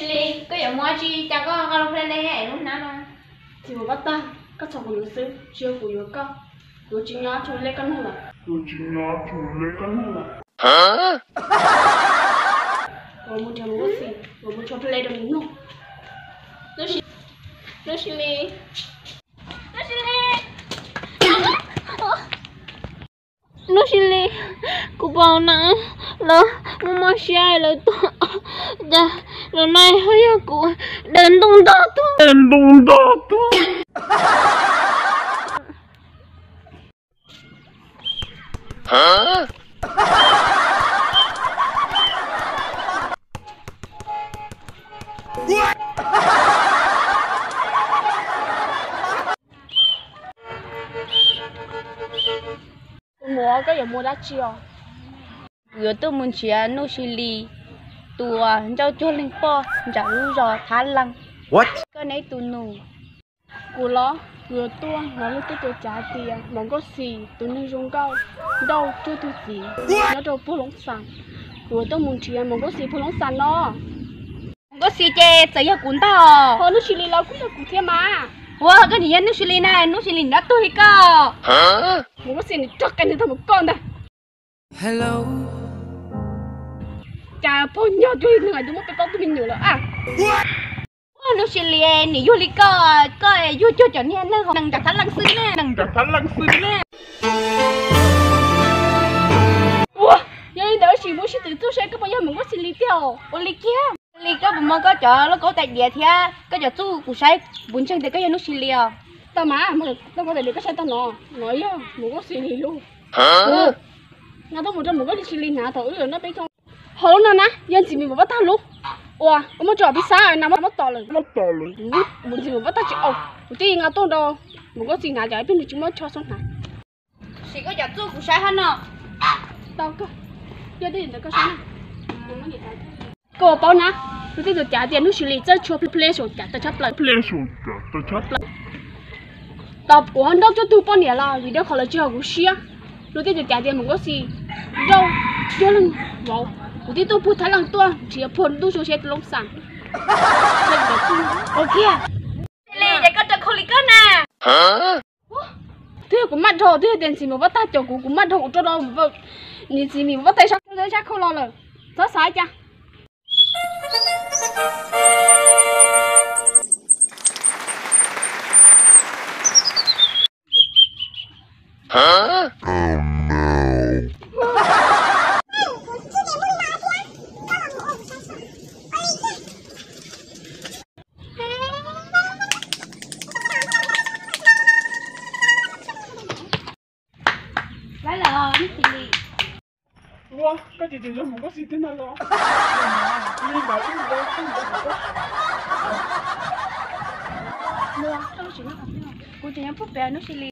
Chile, có giống mua chi, chả có con lên đây hay lúc nào đâu. Thì một bắt tay, các cháu của nữ sư, chưa của yếu cao. Rồi chính nhá chú lấy căn hộ là. Hả? Rồi một chồng có gì, rồi một chồng lấy được đúng không? Nó Chile. Nó Chile, cô bảo nè, là mua mua xe là tôi, dạ, rồi này hơi cô đến đông đó thôi. Hả? Mua cái giống mua đã chiều. Vừa tôi muốn chia nó Chile, tụi cháu cho linh po, cháu rồi Thái Lan. What? Cái này tụi nụ. Cô lo, vừa tua, nó lấy tôi trả tiền, mong có gì, tôi nên dùng cao. Đâu, chưa tôi gì, nó đâu phố lông sàn. Vừa tôi muốn chuyện, mong có gì phố lông sàn đó. Có gì chê, sẽ giờ cuốn tao. Thôi, nó chỉ lý lâu cũng là cụ thêm mà. Wow, cái gì nó Chile này, nó Chile đã tôi cơ. Hả? Mong có gì thì chắc cái này thôi một con đây. Hello. Chà, phố nhỏ tôi ngày tôi muốn cái con tôi mình nhiều là à. Nó Chile này vô lý có vô cho chọn nha, nó không đặt Thái Lan xứ nè. Ủa, vậy đỡ chỉ muốn tự tôi sẽ có bao giờ mong có gì lý tiêu. Ô lý kia. Lý có bụng có chợ nó có tại địa thì có chợ chú của sai bốn chân thì cái nó Chile. Tao mà tao có thể được cái xe tao nói á, mong có gì lý luôn. Hả? Nga tao một trăm mong có gì lý nè, thử rồi nó bây giờ. Hổ nè nè, dân chỉ mình một bắt tao lúc. Ủa, có một trò biết sao nằm mất to rồi. Một gì một bắt tao chịu. Một tí nga tôi đâu, mong có gì nè giải bên được chúng nó cho xong hả? Chỉ có chợ chú của sai hết nè. Tao cơ, giờ đi được cái sao nè? Cô bảo nè, tôi tin được trả tiền nước xử lý chơi chua play sổ trả tao chấp lại. Tập của hắn đâu cho tôi bao nhiêu là vì đó khỏi là chưa của xia. Tôi tin được trả tiền một cái gì đâu, chưa lần vào. Tôi tin tôi phụ thái lần tua, chỉ là phun tôi cho xe lông sàn. Ok. Chile để có chợ khô lý cơ nè. Hả? Thế của mặt hồ, thế tiền gì mà bắt tay chỗ của mặt hồ cho đâu mà nhìn gì mình bắt tay sao thế chắc không lo rồi. Rất sai cha. Hả? Đấy là nước Chile. Wow, cái gì thì không có gì thế nào lo. Đi bảo đi đâu không được. Mua, tao chỉ nó học thế nào. Cô chỉ nhắm phút về nước Chile.